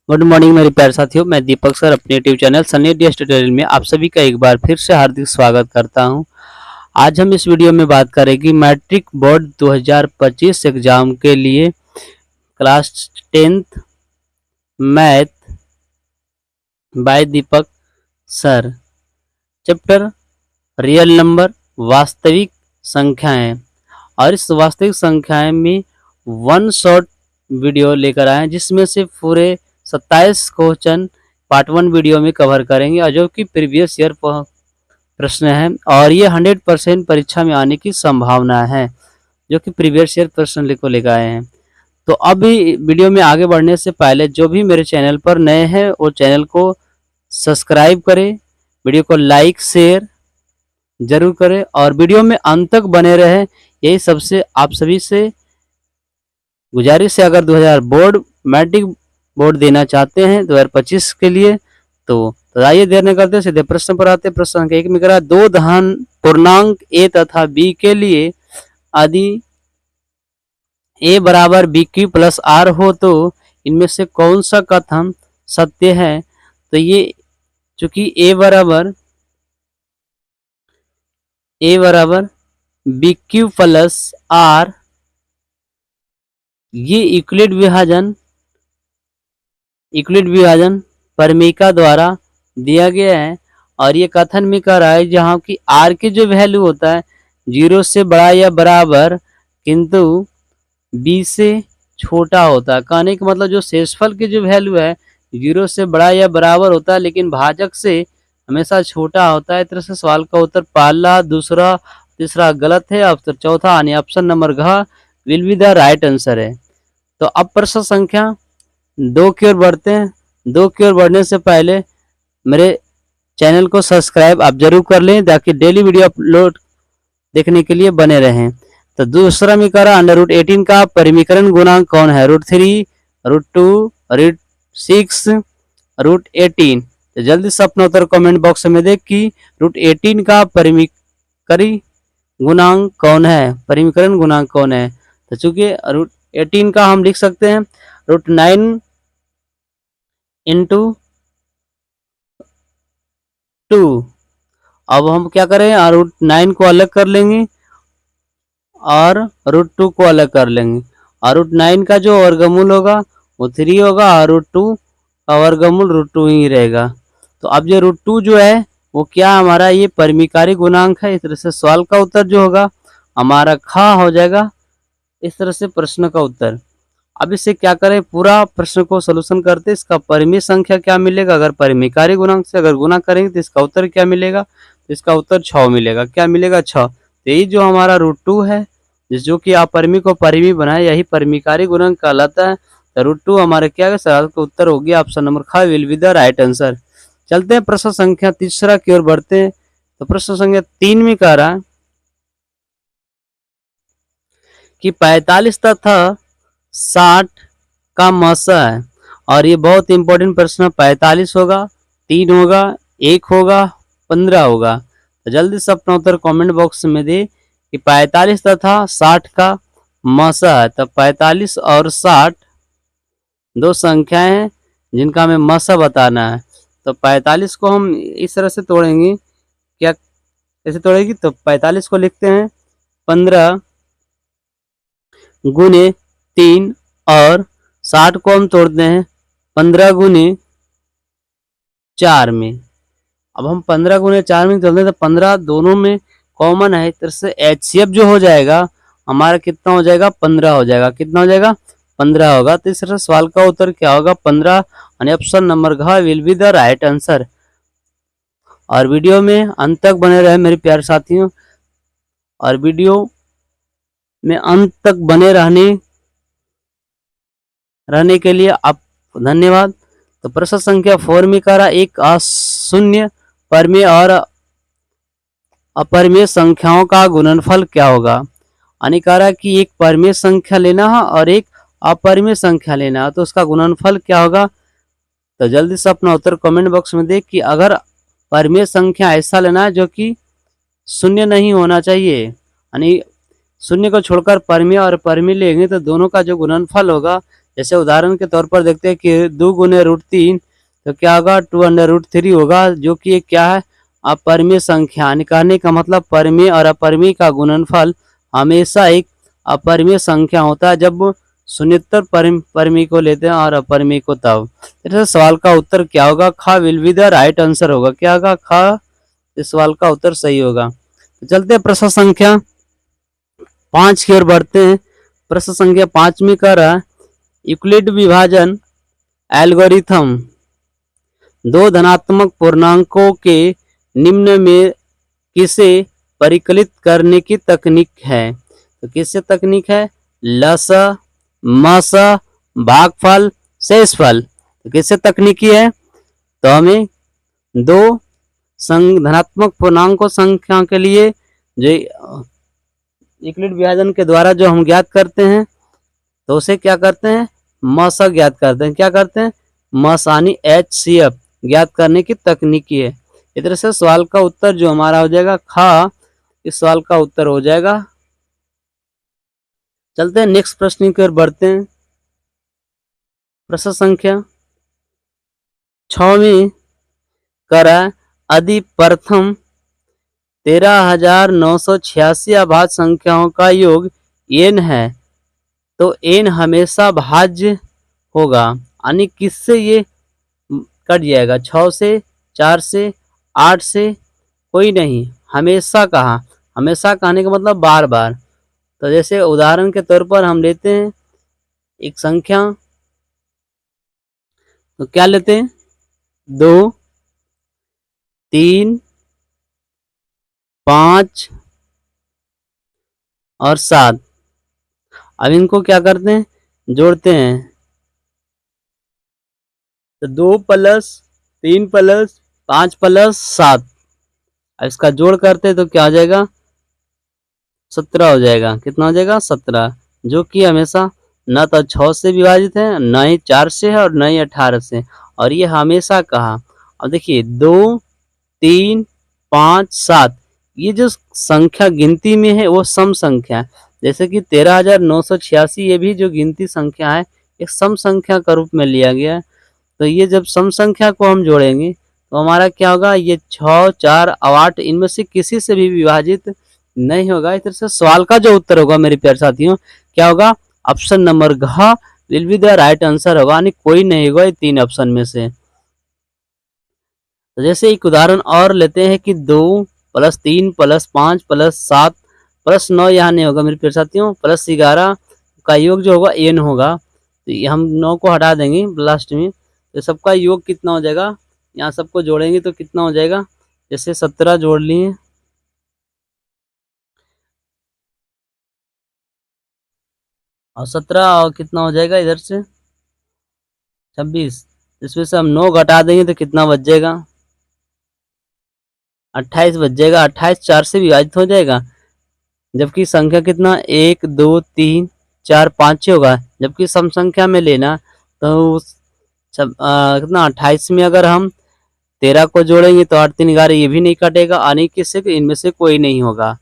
Good morning मेरे प्यारे साथियों, मैं दीपक सर अपने YouTube channel Sunny DS tutorial में आप सभी का एक बार फिर से हार्दिक स्वागत करता हूं। आज हम इस वीडियो में बात करेंगे मैट्रिक बोर्ड 2025 एग्जाम के लिए क्लास 10th मैथ बाय दीपक सर, चैप्टर रियल नंबर वास्तविक संख्याएं। और इस वास्तविक संख्याएं में वन शॉट वीडियो लेकर आए जिसमें से पूरे 27 क्वेश्चन पार्ट 1 वीडियो में कवर करेंगे और जो कि प्रीवियस ईयर प्रश्न है और ये 100% परीक्षा में आने की संभावना है, जो कि प्रीवियस ईयर प्रश्न को लेकर आए हैं। तो अभी वीडियो में आगे बढ़ने से पहले जो भी मेरे चैनल पर नए हैं वो चैनल को सब्सक्राइब करें, वीडियो को लाइक शेयर जरूर करें और वीडियो में अंत तक बने रहे, यही सबसे आप सभी से गुजारिश है। अगर 2000 बोर्ड मैट्रिक बोर्ड देना चाहते हैं 2025 के लिए तो आइए देर न करते सीधे प्रश्न पर आते। प्रश्न संख्या 1 में करा दो धन पूर्णांक a तथा b के लिए यदि a बराबर बी क्यू प्लस आर हो तो इनमें से कौन सा कथन सत्य है। तो ये चूंकि a बराबर बी क्यू प्लस आर ये यूक्लिड विभाजन परमिका द्वारा दिया गया है और ये कथन में कह रहा है जहाँ की आर की जो वैल्यू होता है 0 से बड़ा या बराबर किंतु बी से छोटा होता है। कहने का मतलब जो शेषफल की जो वैल्यू है 0 से बड़ा या बराबर होता है लेकिन भाजक से हमेशा छोटा होता है। इस तरह से सवाल का उत्तर पहला, दूसरा, तीसरा गलत है, अब चौथा यानी ऑप्शन नंबर घ will be the right answer है। तो अब प्रश्न संख्या 2 की ओर बढ़ते हैं। 2 की ओर बढ़ने से पहले मेरे चैनल को सब्सक्राइब आप जरूर कर लें ताकि डेली वीडियो अपलोड देखने के लिए बने रहें। तो दूसरा में करा √18 का परिमीकरण गुणांक कौन है। √3, √2, √6, √18। तो जल्दी से अपना उत्तर कमेंट बॉक्स में देख कि √18 का परिमीकरण गुणांक कौन है, परिमीकरण गुणांक कौन है। तो चूंकि √18 का हम लिख सकते हैं √9 इंटू 2। अब हम क्या करें, √9 को अलग कर लेंगे और √2 को अलग कर लेंगे और √9 का जो वर्गमूल होगा वो 3 होगा और √2 का वर्गमूल √2 ही रहेगा। तो अब जो √2 जो है वो क्या हमारा ये परिमीकारी गुणांक है। इस तरह से सवाल का उत्तर जो होगा हमारा ख हो जाएगा। इस तरह से प्रश्न का उत्तर। अब इससे क्या करें, पूरा प्रश्न को सोल्यूशन करते इसका परिमेय संख्या क्या मिलेगा। अगर परिमीकारी गुणांक से अगर गुना करेंगे तो इसका उत्तर क्या मिलेगा, तो इसका उत्तर 6 मिलेगा। क्या मिलेगा, 6। तो यही जो हमारा √2 है जो कि अपरिमेय को परिमेय बनाए यही परिमीकारी गुणांक कहलाता है। तो √2 हमारे क्या है, सवाल का उत्तर हो गया ऑप्शन नंबर ख will be the right answer. चलते हैं प्रश्न संख्या तीसरा की ओर बढ़ते हैं। तो प्रश्न संख्या 3 में कह रहा है कि 45 तथा 60 का मसा है और ये बहुत इंपॉर्टेंट प्रश्न। 45 होगा, 3 होगा, 1 होगा, 15 होगा। तो जल्दी से अपना उत्तर कमेंट बॉक्स में दे कि 45 तथा 60 का मसा है। तो 45 और 60 दो संख्याएं हैं जिनका हमें मसा बताना है। तो 45 को हम इस तरह से तोड़ेंगे, क्या कैसे तोड़ेगी, तो 45 को लिखते हैं 15 गुने 3 और 60 को हम तोड़ते हैं 15 गुने 4 में। अब हम 15 गुने 4 में तोड़ते हैं तो 15 दोनों में कॉमन है। इस तरह से HCF जो हो जाएगा हमारा कितना हो जाएगा, 15 हो जाएगा। कितना हो जाएगा, 15 होगा। तो इस तरह सवाल का उत्तर क्या होगा, 15 यानी ऑप्शन नंबर घ will be the right answer. और वीडियो में अंत तक बने रहे मेरे प्यारे साथियों और वीडियो में अंत तक बने रहने के लिए आप धन्यवाद। तो प्रश्न संख्या 4 में करा एक अशून्य परिमेय और अपरिमेय संख्याओं का गुणनफल क्या होगा। यानी कह रहा है कि एक परिमेय संख्या लेना है और एक अपरिमेय संख्या लेना है, तो उसका गुणनफल क्या होगा। तो जल्दी से अपना उत्तर कमेंट बॉक्स में दे कि अगर परिमेय संख्या ऐसा लेना है जो कि शून्य नहीं होना चाहिए, यानी शून्य को छोड़कर परिमेय और अपरिमेय लेंगे तो दोनों का जो गुणनफल होगा जैसे उदाहरण के तौर पर देखते हैं कि 2 गुने √3 तो क्या होगा 2√3 होगा, जो कि एक क्या है अपरिमेय संख्या। कहने का मतलब परिमेय और अपरिमेय का गुणनफल हमेशा एक अपरिमेय संख्या होता है जब शून्यतर परिमेय को लेते हैं और अपरिमेय को तब। जैसे सवाल का उत्तर क्या होगा, ख will be the right answer होगा। क्या होगा, ख इस सवाल का उत्तर सही होगा। तो चलते हैं प्रश्न संख्या 5 की ओर बढ़ते हैं। प्रश्न संख्या 5 में कह रहा है यूक्लिड विभाजन एल्गोरिथम दो धनात्मक पूर्णांकों के निम्न में किसे परिकलित करने की तकनीक है। तो किससे तकनीक है, लस मस भागफल शेषफल। तो किससे तकनीकी है, तो हमें दो धनात्मक पूर्णांकों संख्या के लिए जो यूक्लिड विभाजन के द्वारा जो हम ज्ञात करते हैं तो उसे क्या करते हैं, मस ज्ञात करते हैं। क्या करते हैं, मस यानी HCF ज्ञात करने की तकनीकी है। इस तरह से सवाल का उत्तर जो हमारा हो जाएगा ख, इस सवाल का उत्तर हो जाएगा। चलते हैं नेक्स्ट प्रश्न की ओर बढ़ते हैं। प्रश्न संख्या 6 में करा यदि प्रथम 13,986 अभाज्य संख्याओं का योग n है तो n हमेशा भाज्य होगा, यानी किससे ये कट जाएगा, 6 से, 4 से, 8 से, कोई नहीं, हमेशा कहा। हमेशा कहने का मतलब बार बार। तो जैसे उदाहरण के तौर पर हम लेते हैं एक संख्या, तो क्या लेते हैं 2, 3, 5 और 7। अब इनको क्या करते हैं, जोड़ते हैं। तो 2 + 3 + 5 + 7, अब इसका जोड़ करते हैं तो क्या हो जाएगा 17 हो जाएगा। कितना हो जाएगा 17, जो कि हमेशा न तो 6 से विभाजित है, न ही 4 से है और न ही 18 से, और ये हमेशा कहा। अब देखिए 2, 3, 5, 7 ये जो संख्या गिनती में है वो सम संख्या है। जैसे कि 13,986 ये भी जो गिनती संख्या है एक सम संख्या का रूप में लिया गया है। तो ये जब सम संख्या को हम जोड़ेंगे तो हमारा क्या होगा, ये 6, 4 और 8 इनमें से किसी से भी विभाजित नहीं होगा। इस तरह से सवाल का जो उत्तर होगा मेरे प्यारे साथियों क्या होगा, ऑप्शन नंबर घ will be the right answer होगा, यानी कोई नहीं होगा ये 3 ऑप्शन में से। तो जैसे एक उदाहरण और लेते हैं कि 2 + 3 + 5 + 7 + 9 यहाँ नहीं होगा मेरे प्यारे साथियों, +11 का योग जो होगा n होगा। तो ये हम 9 को हटा देंगे लास्ट में, तो सबका योग कितना हो जाएगा, यहाँ सबको जोड़ेंगे तो कितना हो जाएगा, जैसे 17 जोड़ लिए और 17 और कितना हो जाएगा इधर से 26, इसमें से हम 9 घटा देंगे तो कितना बच जाएगा 28 बच जाएगा। 28 4 से विभाजित हो जाएगा, जबकि संख्या कितना 1, 2, 3, 4, 5 होगा। जबकि सम संख्या में लेना तो कितना 28 में अगर हम 13 को जोड़ेंगे तो 8 3 11 ये भी नहीं कटेगा, यानी किससे इनमें से कोई नहीं होगा।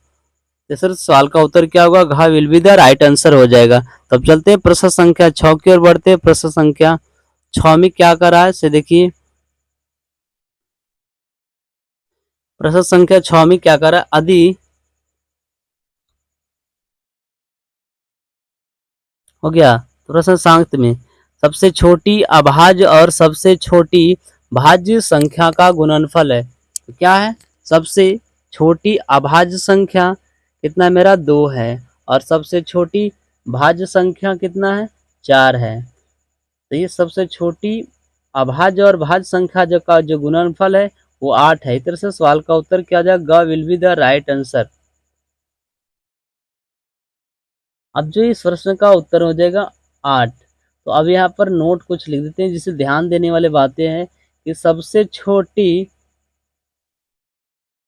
तो सर सवाल का उत्तर क्या होगा, घ will be the right answer हो जाएगा। तब चलते हैं प्रश्न संख्या 6 की ओर बढ़ते हैं। प्रश्न संख्या 6 में क्या करा है से देखिए, प्रश्न संख्या 6 में क्या करा, यदि हो गया तो प्रश्न सांख्य में सबसे छोटी अभाज्य और सबसे छोटी भाज्य संख्या का गुणनफल है। तो क्या है, सबसे छोटी अभाज्य संख्या कितना मेरा 2 है और सबसे छोटी भाज्य संख्या कितना है 4 है। तो ये सबसे छोटी अभाज्य और भाज्य संख्या जो का जो गुणनफल है वो 8 है। इस तरह से सवाल का उत्तर क्या हो जाएगा, ग will be the right answer. अब जो इस प्रश्न का उत्तर हो जाएगा 8। तो अब यहाँ पर नोट कुछ लिख देते हैं जिसे ध्यान देने वाली बातें हैं कि सबसे छोटी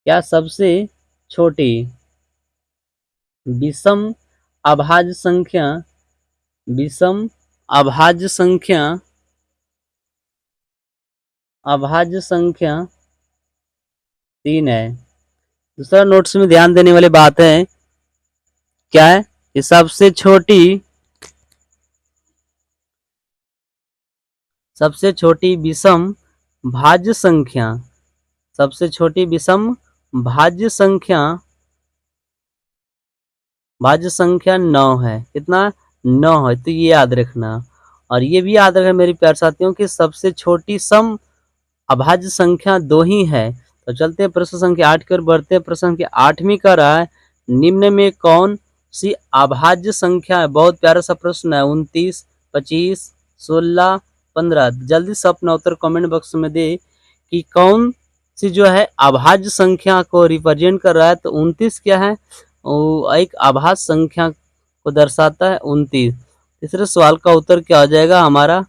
क्या, सबसे छोटी विषम अभाज्य संख्या, विषम अभाज्य संख्या, अभाज्य संख्या 3 है। दूसरा नोट्स में ध्यान देने वाली बात है क्या है कि सबसे छोटी सबसे छोटी विषम भाज्य संख्या, सबसे छोटी विषम भाज्य संख्या, भाज्य संख्या 9 है। कितना? 9 है, तो ये याद रखना। और ये भी याद रखना मेरे प्यारे साथियों कि सबसे छोटी सम अभाज्य संख्या 2 ही है। तो चलते हैं प्रश्न संख्या 8 की ओर बढ़ते हैं। प्रश्न संख्या 8वीं कह रहा है निम्न में कौन सी अभाज्य संख्या है? बहुत प्यारा सा प्रश्न है। 29, 25, 16, 15। जल्दी से अपना उत्तर कमेंट बॉक्स में दे कि कौन सी जो है अभाज्य संख्या को रिप्रेजेंट कर रहा है। तो 29 क्या है? वो एक अभाज्य संख्या को दर्शाता है 29। तीसरे सवाल का उत्तर क्या हो जाएगा हमारा?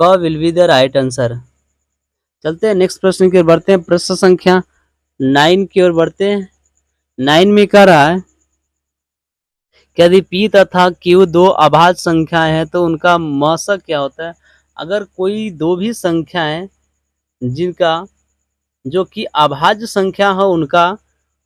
क will be the right answer. चलते हैं नेक्स्ट प्रश्न की ओर बढ़ते हैं। प्रश्न संख्या 9 की ओर बढ़ते हैं। 9 में कह रहा है कि यदि P तथा Q दो अभाज्य संख्याएं हैं तो उनका मौसक क्या होता है? अगर कोई दो भी संख्याएं जिनका जो कि अभाज्य संख्या हो उनका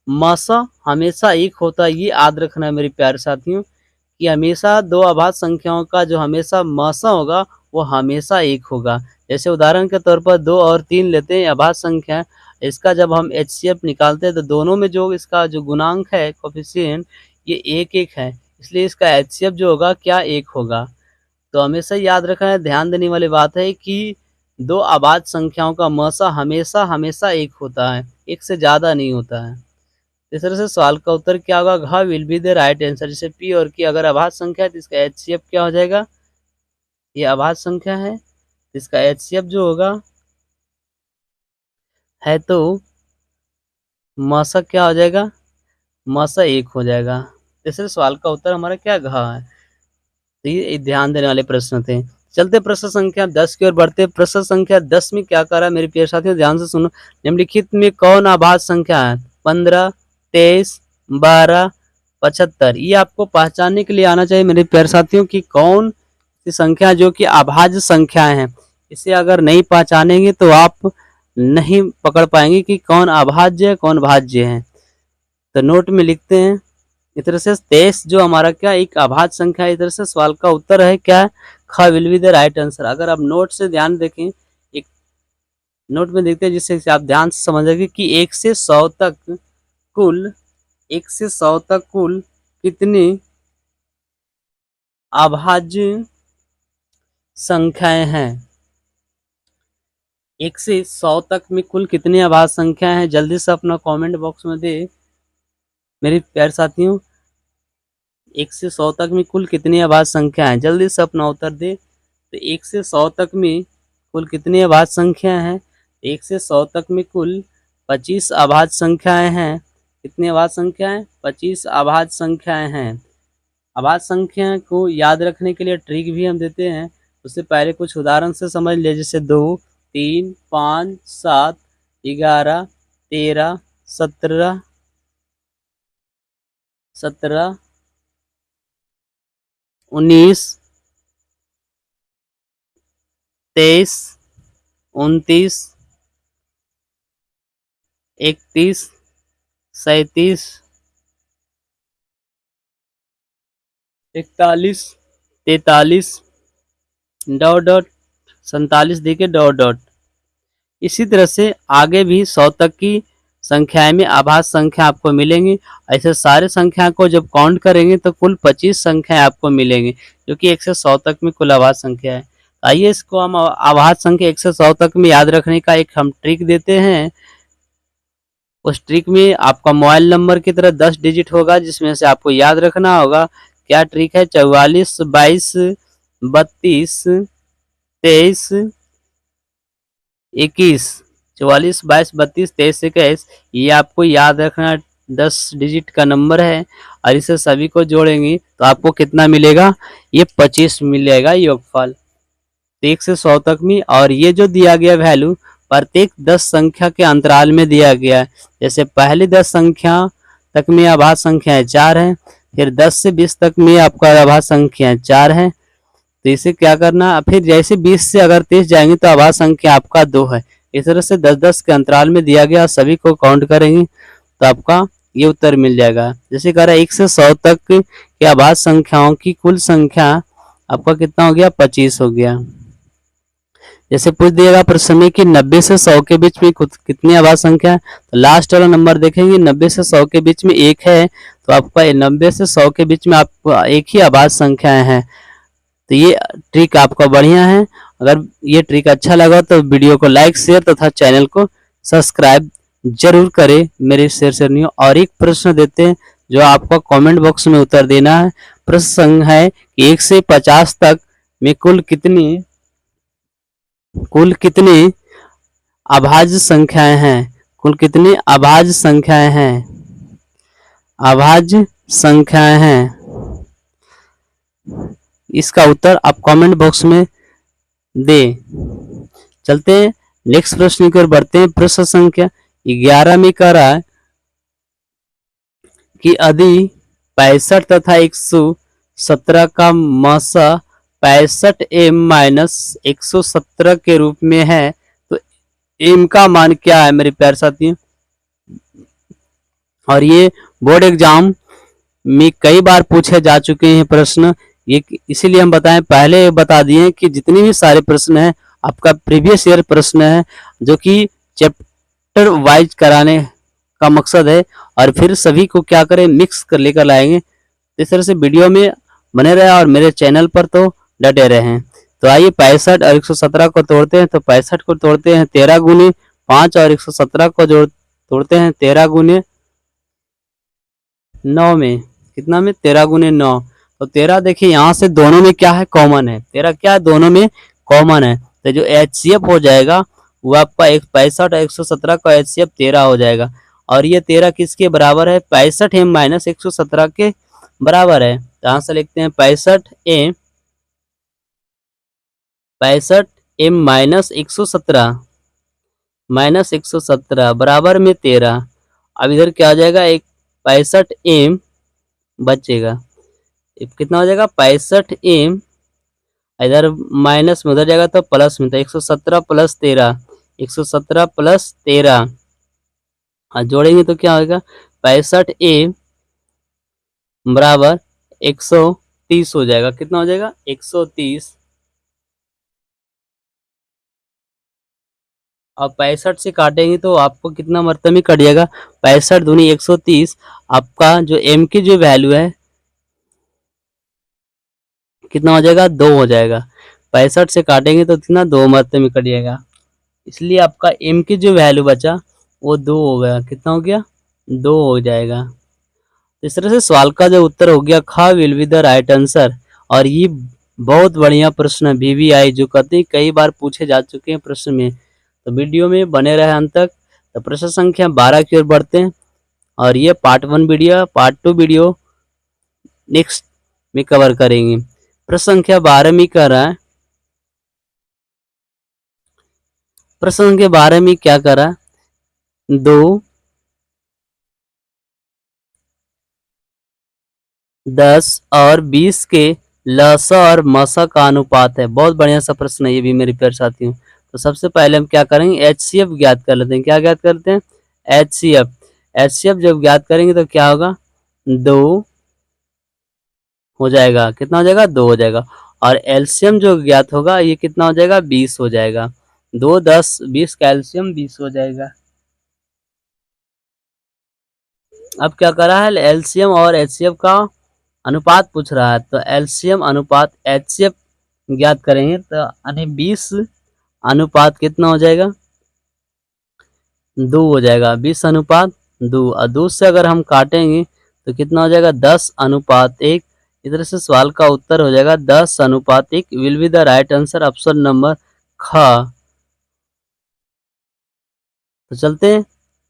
मौसा हमेशा एक होता है। ये याद रखना है मेरे प्यारे साथियों कि हमेशा दो अभाज्य संख्याओं का जो हमेशा मौसा होगा वो हमेशा एक होगा। जैसे उदाहरण के तौर पर 2 और 3 लेते हैं अभाज्य संख्या, इसका जब हम HCF निकालते हैं तो दोनों में जो इसका जो गुणांक है कोफिशिएंट ये 1-1 है, इसलिए इसका HCF जो होगा क्या 1 होगा। तो हमेशा याद रखना है, ध्यान देने वाली बात है कि दो अभाज्य संख्याओं का मौसा हमेशा हमेशा एक होता है, एक से ज़्यादा नहीं होता है। इस तरह से सवाल का उत्तर क्या होगा? घ will be the right answer. जैसे P और Q अगर अभाज्य संख्या है तो इसका HCF क्या हो जाएगा? ये अभाज्य संख्या है, इसका HCF जो होगा है तो मौसा क्या हो जाएगा? मौसा 1 हो जाएगा। तीसरे सवाल का उत्तर हमारा क्या घ है। तो ये ध्यान देने वाले प्रश्न थे। चलते प्रश्न संख्या 10 की ओर बढ़ते। प्रश्न संख्या 10 में क्या कर रहा है मेरे प्यारे साथियों? ध्यान से सुनो। निम्नलिखित में कौन अभाज्य संख्या है? 15, 23, 12, 75। ये आपको पहचानने के लिए आना चाहिए मेरे प्यारे साथियों कि कौन सी संख्या जो कि अभाज्य संख्याएं हैं। इसे अगर नहीं पहचानेंगे तो आप नहीं पकड़ पाएंगे कि कौन अभाज्य है कौन भाज्य है। तो नोट में लिखते हैं। इस तरह से 23 जो हमारा क्या एक अभाज्य संख्या है। इस तरह से सवाल का उत्तर है क्या? ख will be the right answer. अगर आप नोट से ध्यान देखें, एक नोट में देखते हैं जिससे आप ध्यान से समझेंगे कि 1 से 100 तक कुल 1 से 100 तक कुल कितनी अभाज्य संख्याएं हैं? 1 से 100 तक में कुल कितनी अभाज्य संख्याएं हैं? जल्दी से अपना कमेंट बॉक्स में दे मेरे प्यारे साथियों। 1 से 100 तक में कुल कितनी अभाज्य संख्या है? जल्दी से अपना उत्तर दे। तो 1 से 100 तक में कुल कितनी अभाज्य संख्या है? 1 से 100 तक में कुल 25 अभाज्य संख्याएं हैं। कितनी अभाज्य संख्याएं? 25 अभाज्य संख्याएं हैं। अभाज्य संख्या को याद रखने के लिए ट्रिक भी हम देते हैं। उससे पहले कुछ उदाहरण से समझ ले, जैसे 2, 3, 5, 7, 11, 13, 17, 19, 23, 29, 31, 37, 41, 43, डॉट डॉट 47 देखिए डॉट डॉट। इसी तरह से आगे भी 100 तक की संख्याएं में अभाज्य संख्या आपको मिलेंगी। ऐसे सारे संख्या को जब काउंट करेंगे तो कुल 25 संख्याएं आपको मिलेंगी, जो कि 1 से 100 तक में कुल अभाज्य संख्या है। आइए इसको हम अभाज्य संख्या 1 से 100 तक में याद रखने का एक हम ट्रिक देते हैं। उस ट्रिक में आपका मोबाइल नंबर की तरह 10 डिजिट होगा, जिसमें से आपको याद रखना होगा। क्या ट्रिक है? 44, 22, 32, 23, 21। 44, 22, 32, 23, 21 ये आपको याद रखना 10 डिजिट का नंबर है। और इसे सभी को जोड़ेंगे तो आपको कितना मिलेगा? ये 25 मिलेगा योगफल। 1 से 100 तक में। और ये जो दिया गया वैल्यू प्रत्येक 10 संख्या के अंतराल में दिया गया है। जैसे पहली 10 संख्या तक में अभाज्य संख्याएं 4 हैं, फिर 10 से 20 तक में आपका अभाज्य संख्याएं 4 हैं। तो इसे क्या करना, फिर जैसे 20 से अगर 30 जाएंगे तो अभाज्य संख्या आपका 2 है। इस तरह से 10-10 के अंतराल में दिया गया, सभी को काउंट करेंगे तो आपका ये उत्तर मिल जाएगा। जैसे कह रहा है 1 से 100 तक के अभाज्य संख्याओं की कुल संख्या आपका कितना हो गया? 25 हो गया। जैसे पूछ दिएगा प्रश्न में कि 90 से 100 के बीच में कितनी आभाज्य संख्या है, तो लास्ट वाला नंबर देखेंगे 90 से 100 के बीच में एक है, तो आपका 90 से 100 के बीच में आपको एक ही आभाज्य संख्याएं हैं। तो ये ट्रिक आपका बढ़िया है। अगर ये ट्रिक अच्छा लगा तो वीडियो को लाइक शेयर तथा चैनल को सब्सक्राइब जरूर करें मेरे शेयर नहीं। और एक प्रश्न देते हैं जो आपका कमेंट बॉक्स में उत्तर देना है। प्रश्न है कि 1 से 50 तक में कुल कितनी अभाज्य संख्याएं हैं? कुल कितनी अभाज्य संख्याएं हैं? अभाज्य संख्याएं हैं। इसका उत्तर आप कमेंट बॉक्स में दें। चलते हैं नेक्स्ट प्रश्न की ओर बढ़ते हैं। प्रश्न संख्या 11 में कह रहा है कि यदि 65 तथा 117 का मसा 65m-117 के रूप में है तो m का मान क्या है मेरे प्यारे साथियों? और ये बोर्ड एग्जाम में कई बार पूछे जा चुके हैं प्रश्न, ये इसीलिए हम बताएं, पहले बता दिए कि जितने भी सारे प्रश्न हैं आपका प्रीवियस ईयर प्रश्न है, जो कि चैप्टर वाइज कराने का मकसद है, और फिर सभी को क्या करें मिक्स कर लेकर लाएंगे। इस तरह से वीडियो में बने रहे और मेरे चैनल पर तो डटे रहें। तो आइए 65 और 117 को तोड़ते हैं। तो 65 को तोड़ते हैं 13 गुने 5 और 117 को तोड़ते हैं 13 गुने 9 में। कितना में? 13 गुने 9। तो 13 देखिए यहाँ से दोनों में क्या है? कॉमन है। 13 क्या है? दोनों में कॉमन है। तो जो HCF हो जाएगा वो आपका 65 और 117 का HCF 13 हो जाएगा। और ये 13 किसके बराबर है? 65m-117 के बराबर है। तो यहाँ से लिखते हैं 65m-117 बराबर में 13। अब इधर क्या हो जाएगा? एक 65m बचेगा। कितना हो जाएगा? 65m, इधर माइनस में उधर जाएगा तो प्लस में, तो 117 प्लस 13, 117 प्लस 13 जोड़ेंगे तो क्या होगा? 65m बराबर 130 हो जाएगा। कितना हो जाएगा? 130। अब 65 से काटेंगे तो आपको कितना मरतबा में कट जाएगा? 65 दूनी 130। आपका जो m की जो वैल्यू है कितना हो जाएगा? 2 हो जाएगा। 65 से काटेंगे तो कितना? 2 मरतबे में कट जाएगा। इसलिए आपका m की जो वैल्यू बचा वो 2 हो गया। कितना हो गया? 2 हो जाएगा। इस तरह से सवाल का जो उत्तर हो गया ख will be the right answer. और ये बहुत बढ़िया प्रश्न है VVI, जो कई बार पूछे जा चुके हैं प्रश्न में। तो वीडियो में बने रहे अंत तक। तो प्रश्न संख्या 12 की ओर बढ़ते हैं, और ये part 1 video, part 2 video next में कवर करेंगे। प्रश्न संख्या 12 में कह रहा है, प्रश्न संख्या 12 में क्या कर रहा है? 2, 10 और 20 के लसा और मसा का अनुपात है। बहुत बढ़िया सा प्रश्न है ये भी मेरे प्यारे साथियों। तो सबसे पहले हम क्या करेंगे? HCF ज्ञात कर लेते हैं। क्या ज्ञात करते हैं? HCF जब ज्ञात करेंगे तो क्या होगा? 2 हो जाएगा। कितना हो जाएगा? 2 हो जाएगा। और एलसीएम जो ज्ञात होगा ये कितना हो जाएगा? 20 हो जाएगा। 2, 10, 20 का एलसीएम 20 हो जाएगा। अब क्या कर रहा है? एलसीएम और एचसीएफ का अनुपात पूछ रहा है। तो एलसीएम अनुपात एचसीएफ ज्ञात करेंगे तो यानी 20 अनुपात कितना हो जाएगा? 2 हो जाएगा। 20 अनुपात 2, और 2 से अगर हम काटेंगे तो कितना हो जाएगा? 10 अनुपात 1। इस तरह से सवाल का उत्तर हो जाएगा 10 अनुपात 1 will be the right answer, option number ख। तो चलते हैं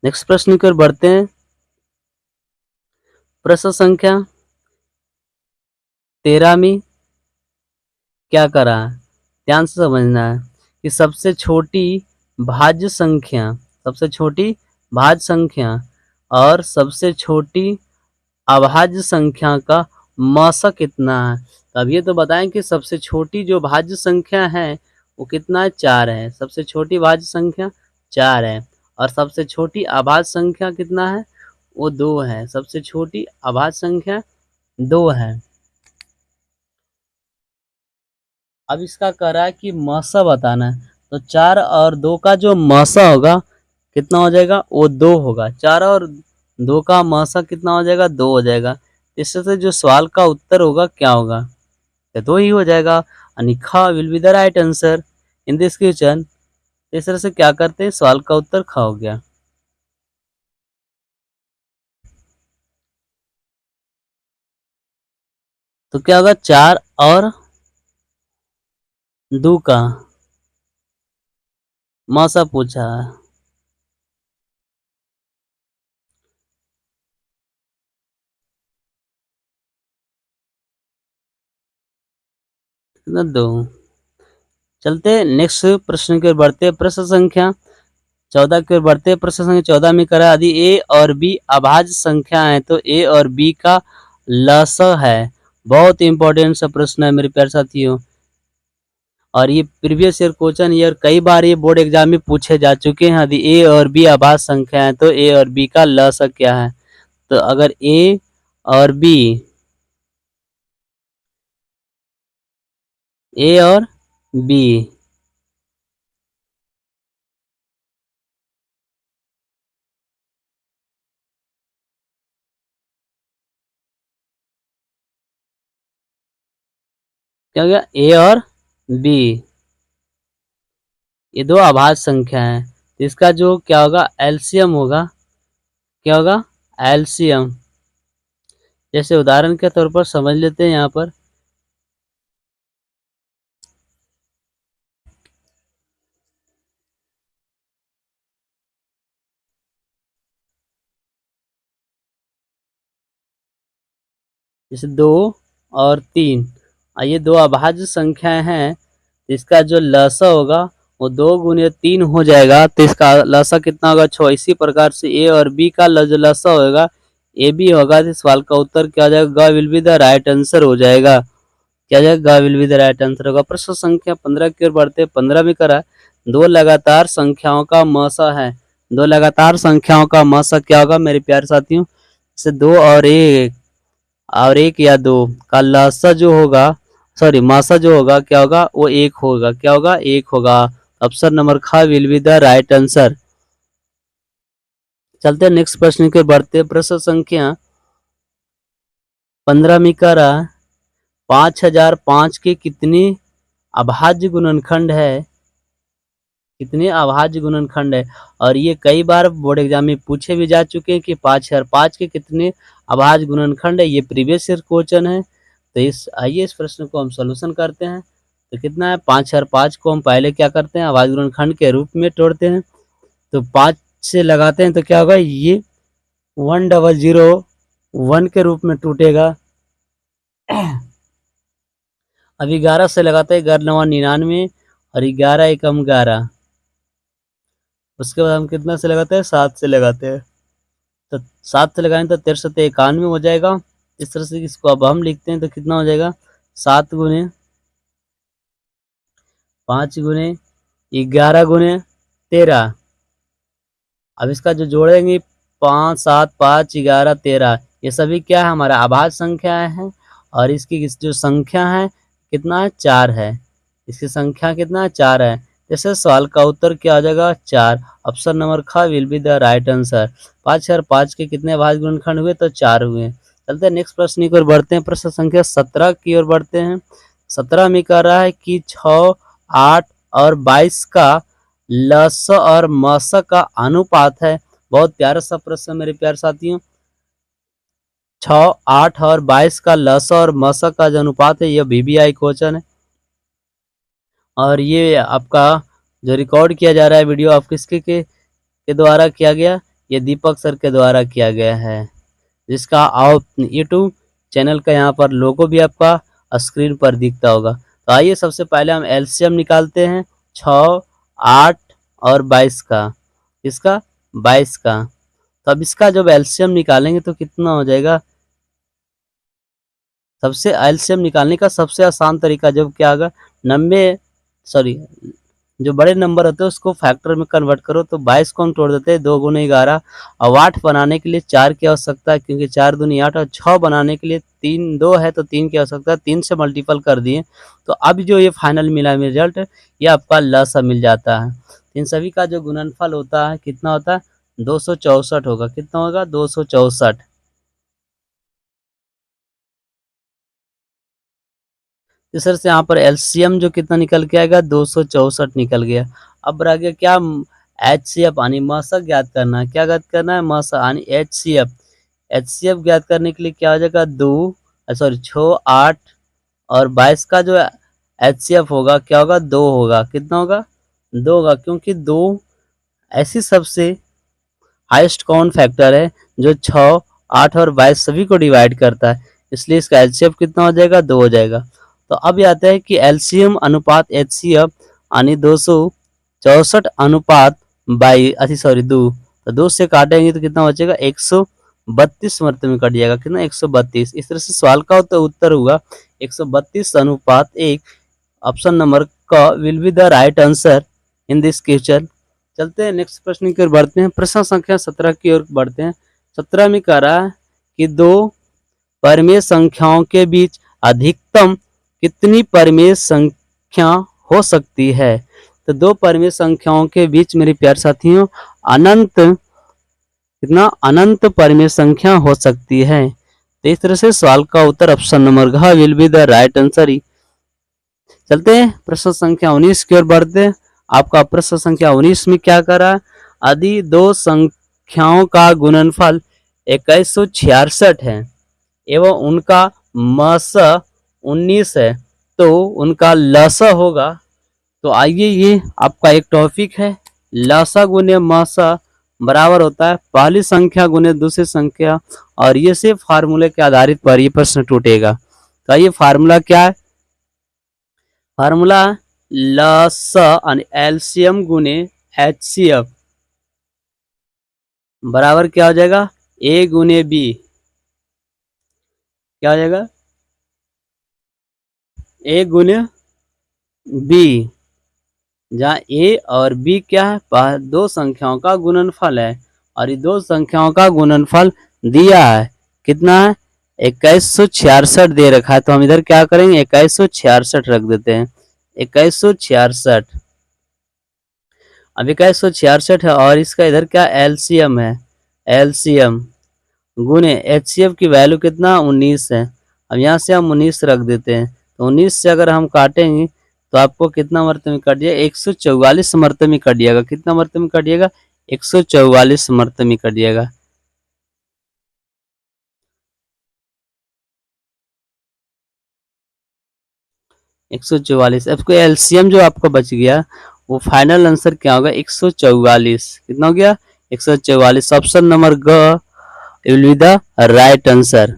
नेक्स्ट प्रश्न की ओर बढ़ते हैं। प्रश्न संख्या 13 में क्या करा है? ध्यान से समझना है कि सबसे छोटी भाज्य संख्या, सबसे छोटी भाज्य संख्या और सबसे छोटी अभाज्य संख्या का मसा कितना है। तो अब ये तो बताएं कि सबसे छोटी जो भाज्य संख्या है वो कितना है? 4 है। सबसे छोटी भाज्य संख्या 4 है। और सबसे छोटी अभाज्य संख्या कितना है? वो 2 है। सबसे छोटी अभाज्य संख्या 2 है। अब इसका कह रहा है कि मसा बताना है। तो 4 और 2 का जो मासा होगा कितना हो जाएगा, वो 2 होगा। 4 और 2 का मासा कितना हो जाएगा, 2 हो जाएगा। इससे जो सवाल का उत्तर होगा क्या होगा, तो 2 ही हो जाएगा। खा will be the right answer in this question. इस तरह से क्या करते हैं, सवाल का उत्तर खा हो गया। तो क्या होगा, 4 और 2 का मासा पूछा है। कितना, 2। चलते नेक्स्ट प्रश्न की ओर बढ़ते, प्रश्न संख्या 14 की ओर बढ़ते। प्रश्न संख्या 14 में करा, यदि ए और बी अभाज्य संख्या है तो ए और बी का लसा है। बहुत इंपॉर्टेंट सा प्रश्न है मेरे प्यारे साथियों, और ये प्रीवियस ईयर क्वेश्चन ईयर कई बार ये बोर्ड एग्जाम में पूछे जा चुके हैं। यदि ए और बी अभाज्य संख्या है तो ए और बी का लसा क्या है। तो अगर ए और बी, ए और बी, क्या हो गया, ए और बी ये दो अभाज्य संख्या है, तो इसका जो क्या होगा, एलसीएम होगा। क्या होगा, एलसीएम। जैसे उदाहरण के तौर पर समझ लेते हैं यहाँ पर, जैसे 2 और 3, ये दो अभाज्य संख्याएं हैं। इसका जो लसा होगा वो 2 गुने 3 हो जाएगा, तो इसका लसा कितना होगा, 6। इसी प्रकार से ए और बी का जो लसा होगा ए बी होगा, तो सवाल का उत्तर क्या हो जाएगा, ग will be the right answer हो जाएगा। क्या हो जाएगा, ग will be the right answer होगा। प्रश्न संख्या 15 की ओर बढ़ते। 15 में करा, दो लगातार संख्याओं का मसा है। दो लगातार संख्याओं का मसा क्या होगा मेरे प्यारे साथियों, जैसे 2 और एक या 2 का लसा जो होगा, सॉरी मासा जो होगा क्या होगा, वो 1 होगा। क्या होगा, 1 होगा। ऑप्शन नंबर ख will be the right answer. चलते हैं नेक्स्ट प्रश्न के बढ़ते। प्रश्न संख्या 15 में करा, 5005 के कितने अभाज्य गुणनखंड है। कितने अभाज्य गुणनखंड है, और ये कई बार बोर्ड एग्जाम में पूछे भी जा चुके हैं कि 5005 के कितने अभाज्य गुणनखंड है। ये प्रीवियस ईयर क्वेश्चन है। तो आइए इस प्रश्न को हम सोल्यूशन करते हैं। तो कितना है, 5005 को हम पहले क्या करते हैं, अभाज्य गुणनखंड के रूप में तोड़ते हैं। तो 5 से लगाते हैं तो क्या होगा, ये 1001 के रूप में टूटेगा। अब 11 से लगाते हैं, 11 9 99, और 11 एकम 11। उसके बाद हम कितना से लगाते हैं, 7 से लगाते हैं। तो 7 से लगाएं तो 13 91 हो जाएगा। इस तरह से इसको अब हम लिखते हैं तो कितना हो जाएगा, 7 गुने 5 गुने 11 गुने 13। अब इसका जो जोड़ेंगे, 5 7 5 11 13, ये सभी क्या है, हमारा अभाज्य संख्या है। और इसकी जो संख्या है कितना है, 4 है। इसकी संख्या कितना है, 4 है। जैसे सवाल का उत्तर क्या आ जाएगा, 4। ऑप्शन नंबर ख will be the right answer. 5 और 5 के कितने अभाज्य गुणनखंड हुए, तो 4 हुए। चलते हैं नेक्स्ट प्रश्न की ओर बढ़ते हैं। प्रश्न संख्या 17 की ओर बढ़ते हैं। 17 में कह रहा है कि 6 8 और 22 का लस और मस का अनुपात है। बहुत प्यारा सा प्रश्न मेरे प्यारे साथियों। 6 8 और 22 का लस और मस का जो अनुपात है, यह VBI क्वेश्चन है। और ये आपका जो रिकॉर्ड किया जा रहा है वीडियो, आप किसके के द्वारा किया गया, ये दीपक सर के द्वारा किया गया है, जिसका आप यूट्यूब चैनल का यहाँ पर लोगो भी आपका स्क्रीन पर दिखता होगा। तो आइए सबसे पहले हम एलसीएम निकालते हैं 6 8 और 22 का। इसका 22 का। तो अब इसका जब एलसीएम निकालेंगे तो कितना हो जाएगा, सबसे एलसीएम निकालने का सबसे आसान तरीका जब क्या होगा, 90 सॉरी जो बड़े नंबर होते हैं उसको फैक्टर में कन्वर्ट करो, तो 22 को हम तोड़ देते हैं 2 गुने 11। अब 8 बनाने के लिए 4 की आवश्यकता है, क्योंकि 4 दूनी 8, और 6 बनाने के लिए 3 2 है तो 3 की आवश्यकता है, 3 से मल्टीपल कर दिए। तो अब जो ये फाइनल मिला में रिजल्ट, ये आपका लसा मिल जाता है। इन सभी का जो गुणनफल होता है कितना होता है, 264 होगा। कितना होगा, 264। इस तरह से यहाँ पर एलसीएम जो कितना निकल के आएगा, 264 निकल गया। अब रह गया क्या, एचसीएफ यानी मशक ज्ञात करना है। क्या ज्ञात करना है, मशक यानी एचसीएफ। एचसीएफ ज्ञात करने के लिए क्या हो जाएगा, 6 8 और 22 का जो एचसीएफ होगा क्या होगा, 2 होगा। कितना होगा, 2 होगा, क्योंकि 2 ऐसी सबसे हाईएस्ट कॉमन फैक्टर है जो 6 8 और 22 सभी को डिवाइड करता है, इसलिए इसका एचसीएफ कितना हो जाएगा, 2 हो जाएगा। तो अब ये आता है कि एलसीएम अनुपात एचसीएफ यानी 264 अनुपात 2, तो 2 से काटेंगे तो कितना बचेगा, 132 मात्रा में कट जाएगा। कितना, 132। इस तरह से सवाल का उत्तर होगा 132 अनुपात 1। ऑप्शन नंबर का will be the right answer in this question. चलते हैं नेक्स्ट प्रश्न की ओर बढ़ते हैं। प्रश्न संख्या 17 की ओर बढ़ते हैं। 17 में कह रहा है कि 2 परिमेय संख्याओं के बीच अधिकतम कितनी परिमेय संख्या हो सकती है। तो 2 परिमेय संख्याओं के बीच मेरे प्यारे साथियों अनंत परिमेय संख्या हो सकती है। तो इस तरह से सवाल का उत्तर ऑप्शन नंबर घ will be the right answer. चलते हैं प्रश्न संख्या 19 की ओर बढ़ते हैं। आपका प्रश्न संख्या 19 में क्या कर रहा है, यदि 2 संख्याओं का गुणनफल 2166 है एवं उनका मस 19 है तो उनका लसा होगा। तो आइए, ये आपका एक टॉपिक है, लसा गुने मसा बराबर होता है पहली संख्या गुने दूसरी संख्या, और ये सिर्फ फार्मूले के आधारित पर ये प्रश्न टूटेगा। तो ये फार्मूला क्या है, फार्मूला लसा एलसीएम गुने एचसीएफ बराबर क्या हो जाएगा, ए गुने बी। क्या हो जाएगा, ए गुने बी, जहाँ ए और बी क्या है, 2 संख्याओं का गुणनफल है, और ये 2 संख्याओं का गुणनफल दिया है। कितना है, 2166 दे रखा है। तो हम इधर क्या करेंगे, 2166 रख देते हैं, 2166। अब 2166 है और इसका इधर क्या एलसीएम है, एलसीएम गुने एचसीएफ की वैल्यू कितना, 19 है। अब यहाँ से हम 19 रख देते हैं, तो 19 से अगर हम काटेंगे तो आपको कितना मरतबे में कट जाएगा, 144 मरतबे में कट जाएगा। कितना मरतबे में कट जाएगा, 144 मरतबे में कट जाएगा। एक 144। अब एलसीएम जो आपका बच गया वो फाइनल आंसर क्या होगा, 144। कितना हो गया, 144। ऑप्शन नंबर ग will be the right answer.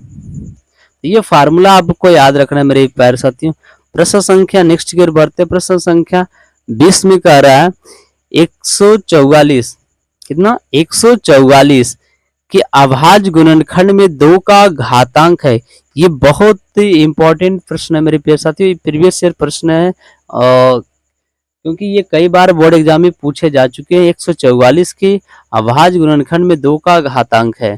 ये फार्मूला आपको याद रखना है मेरे प्यारे साथियों। प्रश्न संख्या नेक्स्ट की ओर बढ़ते। प्रश्न संख्या 20 में कह रहा है 144, कितना, 144 कि अभाज्य गुणनखंड में 2 का घातांक है। ये बहुत इंपॉर्टेंट प्रश्न है मेरे प्यारे साथियों, प्रीवियस ईयर प्रश्न है, क्योंकि ये कई बार बोर्ड एग्जाम में पूछे जा चुके हैं। 144 की अभाज्य गुणनखंड में 2 का घातांक है,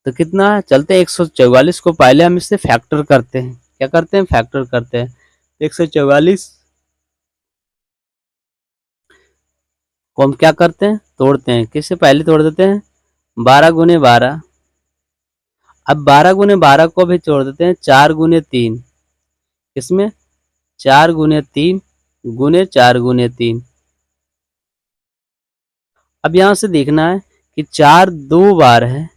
तो कितना है, चलते हैं 144 को पहले हम इससे फैक्टर करते हैं। क्या करते हैं, फैक्टर करते हैं। 144 को हम क्या करते हैं, तोड़ते हैं। किससे पहले तोड़ देते हैं, 12 गुने 12। अब 12 गुने 12 को भी तोड़ देते हैं 4 गुने 3। किसमें, 4 गुने 3 गुने 4 गुने 3। अब यहां से देखना है कि 4 2 बार है,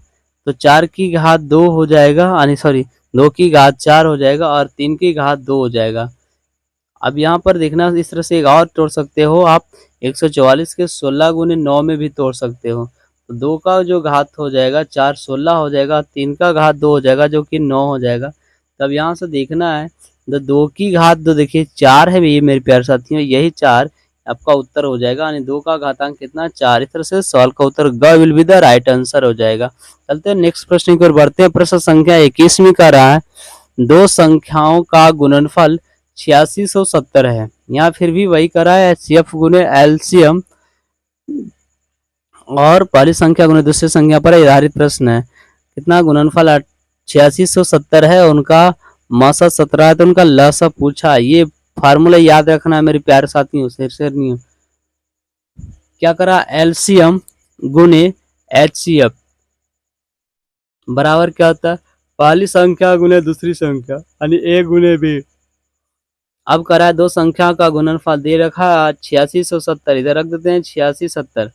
तो 4 की घात 2 हो जाएगा, यानी सॉरी 2 की घात 4 हो जाएगा और 3 की घात 2 हो जाएगा। अब यहाँ पर देखना, इस तरह से एक और तोड़ सकते हो आप, 144 के 16 गुने 9 में भी तोड़ सकते हो। तो 2 का जो घात हो जाएगा 4 16 हो जाएगा, 3 का घात 2 हो जाएगा जो कि 9 हो जाएगा। तब यहाँ से देखना है, तो 2 की घात 2 देखिए 4 है ये मेरे प्यारे साथियों, यही 4 आपका उत्तर हो जाएगा, यानी 2 का घातांक कितना, 4। इस तरह से सवाल का उत्तर ग will be the right answer हो जाएगा। चलते हैं नेक्स्ट प्रश्न की ओर बढ़ते हैं। प्रश्न संख्या 21 में कह रहा है 2 संख्याओं का गुणनफल 8670 है। यहाँ फिर भी वही करा है, HCF गुने LCM और पहली संख्या गुने दूसरी संख्या पर आधारित प्रश्न है। कितना गुणनफल 8670 है, उनका मसा 17 है, तो उनका लसा पूछा। ये फार्मूला याद रखना है मेरे प्यारे साथियों, शेर नहीं। क्या करा, LCM गुने HCF बराबर क्या होता है, पहली संख्या गुने दूसरी संख्या यानी A गुने B। अब करा है दो संख्या का गुणनफल दे रखा 8670, इधर रख देते हैं 8670।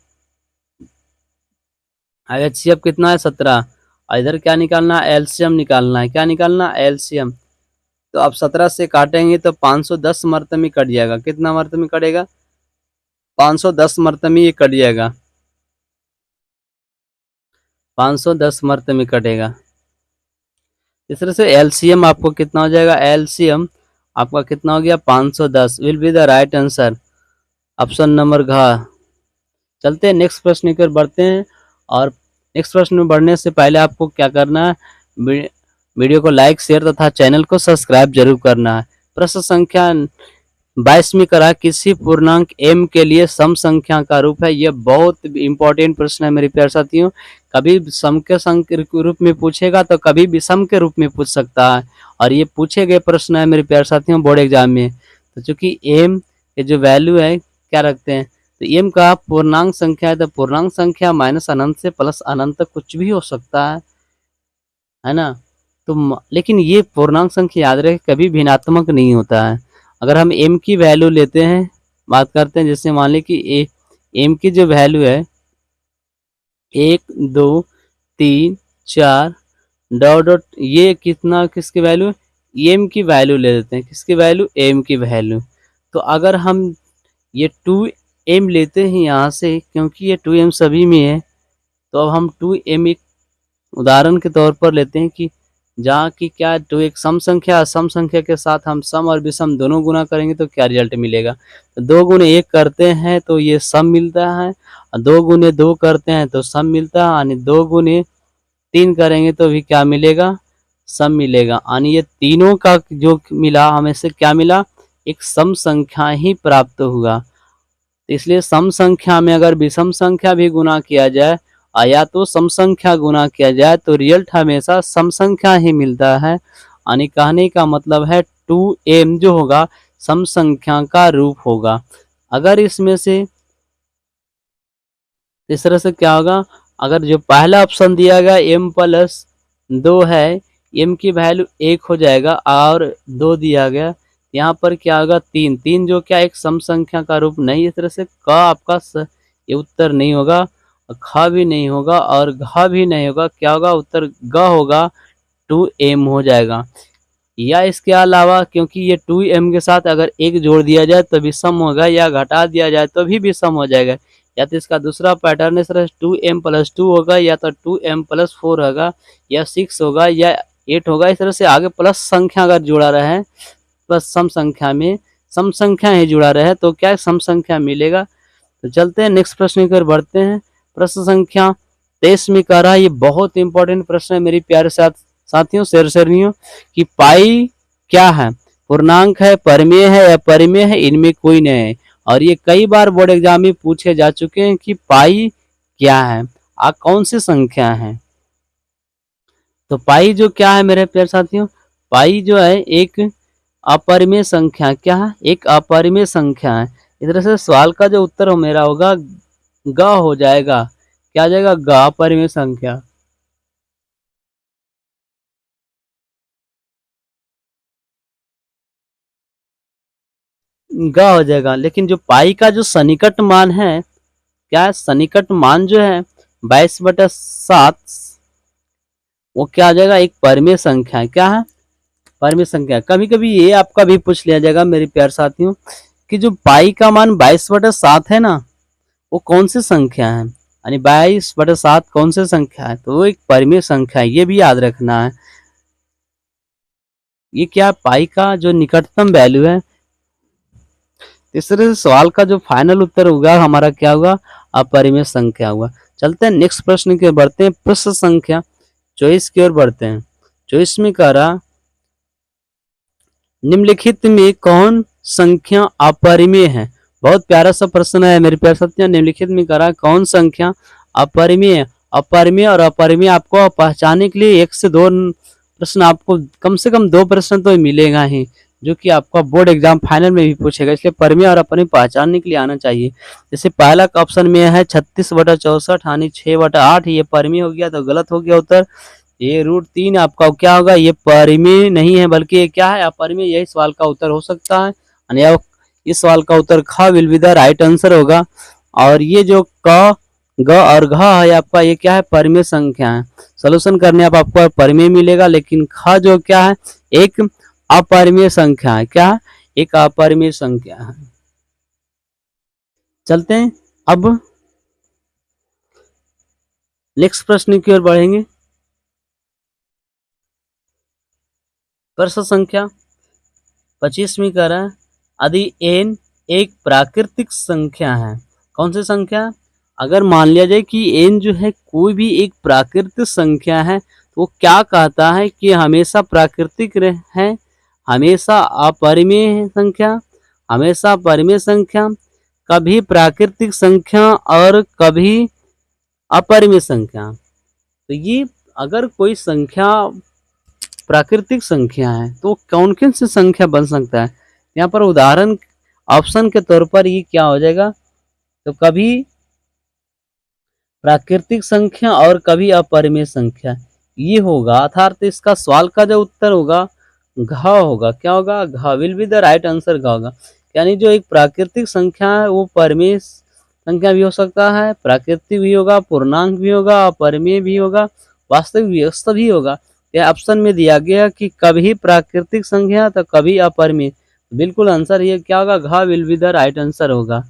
HCF कितना है 17, और इधर क्या निकालना है, LCM निकालना है। क्या निकालना है, LCM। तो अब 17 से काटेंगे तो 510 मरतमी कट जाएगा। कितना मरतमी कटेगा, 510 मरतमी ये कट जाएगा, 510 मरतमी कटेगा। इस तरह से LCM आपको कितना हो जाएगा, LCM आपका कितना हो गया 510, will be the right answer, option number घ। चलते हैं नेक्स्ट प्रश्न की ओर बढ़ते हैं। और नेक्स्ट प्रश्न में बढ़ने से पहले आपको क्या करना है, वीडियो को लाइक शेयर तथा चैनल को सब्सक्राइब जरूर करना है। प्रश्न संख्या 22 में करा, किसी पूर्णांक m के लिए सम संख्या का रूप है। यह बहुत इंपॉर्टेंट प्रश्न है मेरे प्यारे साथियों। कभी सम के रूप में पूछेगा तो कभी विषम के रूप में पूछ सकता है, और ये पूछे गए प्रश्न है मेरे प्यारे साथियों बोर्ड एग्जाम में। तो चूंकि m के जो वैल्यू है क्या रखते हैं, तो m का पूर्णांक संख्या है, तो पूर्णांक संख्या माइनस अनंत से प्लस अनंत तक कुछ भी हो सकता है ना। तो लेकिन ये पूर्णांक संख्या याद रहे कभी भिन्नात्मक नहीं होता है। अगर हम m की वैल्यू लेते हैं, बात करते हैं, जैसे मान ली कि m की जो वैल्यू है 1 2 3 4 डॉट डॉट, ये कितना किसकी वैल्यू, m की वैल्यू ले लेते हैं। किसकी वैल्यू, m की वैल्यू। तो अगर हम ये 2m लेते हैं यहाँ से, क्योंकि ये 2m सभी में है, तो अब हम 2m एक उदाहरण के तौर पर लेते हैं कि जहाँ की क्या, तो एक सम संख्या के साथ हम सम और विषम दोनों गुना करेंगे तो क्या रिजल्ट मिलेगा। तो 2 गुने 1 करते हैं तो ये सम मिलता है, और 2 गुने 2 करते हैं तो सम मिलता है, यानी 2 गुने 3 करेंगे तो भी क्या मिलेगा, सम मिलेगा। यानी ये तीनों का जो मिला हमें से क्या मिला, एक सम संख्या ही प्राप्त हुआ। तो इसलिए सम संख्या में अगर विषम संख्या भी गुना किया जाए या तो सम संख्या गुना किया जाए तो रिजल्ट हमेशा सम संख्या ही मिलता है। यानी कहने का मतलब है 2m जो होगा सम संख्या का रूप होगा। अगर इसमें से इस तरह से क्या होगा, अगर जो पहला ऑप्शन दिया गया m+2 है, m की वैल्यू 1 हो जाएगा, और 2 दिया गया, यहाँ पर क्या होगा 3 जो क्या एक सम संख्या का रूप नहीं। इस तरह से क आपका ये उत्तर नहीं होगा, ख भी नहीं होगा और घ भी नहीं होगा। क्या होगा उत्तर, ग होगा, 2m हो जाएगा। या इसके अलावा क्योंकि ये 2m के साथ अगर 1 जोड़ दिया जाए तो भी सम होगा, या घटा दिया जाए तो भी सम हो जाएगा। या तो इसका दूसरा पैटर्न इस तरह 2m+2 होगा, या तो 2m+4 होगा, या 6 होगा, या 8 होगा। इस तरह से आगे प्लस संख्या अगर जुड़ा रहे, प्लस सम संख्या में सम संख्या ही जुड़ा रहे तो क्या सम संख्या मिलेगा। तो चलते हैं नेक्स्ट प्रश्न की ओर बढ़ते हैं। प्रश्न संख्या 23 में कह रहा है, ये बहुत इंपॉर्टेंट प्रश्न है मेरी प्यारे साथियों शेरनियों, कि पाई क्या है, पूर्णांक है, परिमेय है, अपरिमेय है, इनमें कोई नहीं है। और ये कई बार बोर्ड एग्जाम में पूछे जा चुके हैं कि पाई क्या है, कौन सी संख्या है। तो पाई जो क्या है मेरे प्यारे साथियों, पाई जो है एक अपरिमेय संख्या, क्या है, एक अपरिमेय संख्या है। इस तरह से सवाल का जो उत्तर हो मेरा होगा ग हो जाएगा। क्या आ जाएगा, ग, अपरिमेय संख्या। ग हो जाएगा। लेकिन जो पाई का जो सन्निकट मान है, क्या है, सन्निकट मान जो है 22/7, वो क्या आ जाएगा, एक परिमेय संख्या है। क्या है, परिमेय संख्या। कभी कभी ये आपका भी पूछ लिया जाएगा मेरे प्यारे साथियों कि जो पाई का मान 22/7 है ना, वो कौन सी संख्या है, यानी 22/7 कौन सी संख्या है, तो वो एक परिमेय संख्या है, ये भी याद रखना है। ये क्या, पाई का जो निकटतम वैल्यू है। इस तरह से सवाल का जो फाइनल उत्तर होगा हमारा क्या होगा, अपरिमेय संख्या होगा। चलते हैं नेक्स्ट प्रश्न की ओर बढ़ते हैं। प्रश्न संख्या 24 की ओर बढ़ते हैं। 24 में कह रहा, निम्नलिखित में कौन संख्या अपरिमेय है? बहुत प्यारा सा प्रश्न है मेरे प्यारे साथियों। निम्नलिखित में करा कौन संख्या अपरिमेय है? अपरिमेय और अपरिमेय आपको पहचानने के लिए 1 से 2 प्रश्न, आपको कम से कम 2 प्रश्न तो मिलेगा ही, जो कि आपका बोर्ड एग्जाम फाइनल में भी पूछेगा। इसलिए परिमेय और अपरिमेय पहचानने के लिए आना चाहिए। जैसे पहला ऑप्शन में है 36/64 यानी 6/8, ये परिमेय हो गया, तो गलत हो गया उत्तर। ये √3 आपका क्या होगा? ये परिमेय नहीं है, बल्कि ये क्या है? अपरिमेय। यही सवाल का उत्तर हो सकता है। इस सवाल का उत्तर ख will be the right answer होगा। और ये जो क, ग और घ है आपका, ये क्या है? परिमेय संख्या है। सोल्यूशन करने पर आपको परिमेय मिलेगा, लेकिन ख जो क्या है? एक अपरिमेय संख्या है। क्या है? एक अपरिमेय संख्या है। चलते हैं अब नेक्स्ट प्रश्न की ओर बढ़ेंगे। प्रश्न संख्या 25वीं कह रहा है, यदि n एक प्राकृतिक संख्या है। कौन सी संख्या? अगर मान लिया जाए कि n जो है कोई भी एक प्राकृतिक संख्या है, तो वो क्या कहता है कि हमेशा प्राकृतिक है, हमेशा अपरिमेय संख्या, हमेशा परिमेय संख्या, कभी प्राकृतिक संख्या और कभी अपरिमेय संख्या। तो ये अगर कोई संख्या प्राकृतिक संख्या है तो कौन कौन सी संख्या बन सकता है? यहाँ पर उदाहरण ऑप्शन के तौर पर ये क्या हो जाएगा? तो कभी प्राकृतिक संख्या और कभी अपरिमेय संख्या, ये होगा। अर्थात इसका सवाल का जो उत्तर होगा घ होगा। क्या होगा? घ will be the right answer घ होगा। यानी जो एक प्राकृतिक संख्या है वो परिमेय संख्या भी हो सकता है, प्राकृतिक भी होगा, पूर्णांक भी होगा, अपरिमेय भी होगा, वास्तविक भी, सभी होगा। यह ऑप्शन में दिया गया कि कभी प्राकृतिक संख्या तो कभी अपरिमेय। बिल्कुल आंसर ये क्या होगा? घ will be the right answer होगा।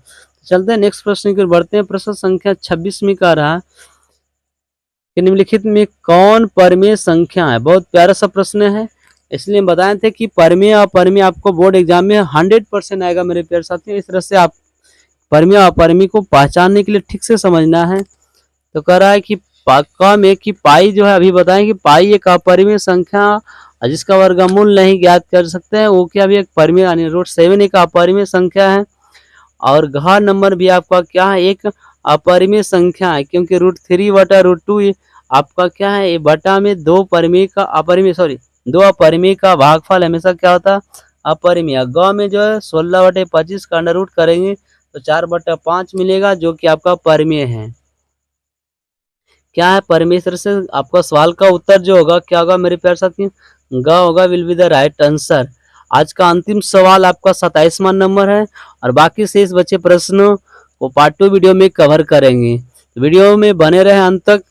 चलते हैं नेक्स्ट प्रश्न की ओर बढ़ते हैं। प्रश्न संख्या 26 में कह रहा है कि निम्नलिखित में कौन परिमेय संख्या है? बहुत प्यारा सा प्रश्न है। इसलिए बताए थे कि परिमेय और अपरिमेय आपको बोर्ड एग्जाम में 100% आएगा मेरे प्यारे साथियों। इस तरह से आप परिमेय और अपरिमेय को पहचानने के लिए ठीक से समझना है। तो कह रहा है कि क में कि पाई जो है, अभी बताएं कि पाई एक अपरिमेय संख्या जिसका वर्गमूल नहीं ज्ञात कर सकते हैं, वो क्या भी एक परिमेय यानी √7 एक अपरिमेय संख्या है। और घ नंबर भी आपका क्या है? एक अपरिमेय संख्या है, क्योंकि √3/√2 आपका क्या है? ये बटा में दो अपरिमेय का भागफल हमेशा क्या होता है? अपरिमेय। ग में जो है 16/25 का अंडर रूट करेंगे तो 4/5 मिलेगा, जो कि आपका परिमेय है। क्या है? परिमेय से आपका सवाल का उत्तर जो होगा क्या होगा मेरे प्यारे साथियों? ग होगा, will be the right answer. आज का अंतिम सवाल आपका 27वां नंबर है, और बाकी शेष बचे प्रश्नों को पार्ट 2 वीडियो में कवर करेंगे। वीडियो में बने रहे अंत तक,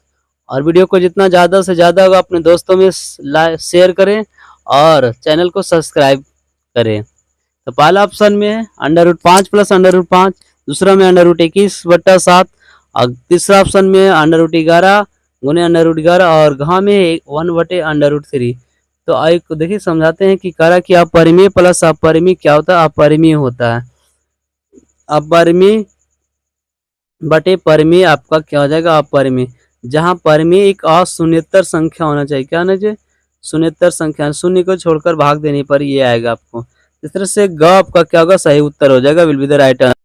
और वीडियो को जितना ज़्यादा से ज़्यादा होगा अपने दोस्तों में शेयर करें और चैनल को सब्सक्राइब करें। तो पहला ऑप्शन में है √5 + √5, दूसरा में √21/7, और तीसरा ऑप्शन में √11 गुने √11, और घ में 1/√3। तो एक देखिए समझाते हैं कि करा कि अपरिमेय प्लस अपरिमेय क्या होता है? अपरिमेय होता है। अपरिमेय बटे परिमेय आपका क्या हो जाएगा? अपरिमेय। जहां परिमेय एक अशून्येतर संख्या होना चाहिए। क्या होना चाहिए? शून्येतर संख्या, शून्य को छोड़कर भाग देने पर ये आएगा आपको। इस तरह से ग आपका क्या होगा? सही उत्तर हो जाएगा, will be the right answer.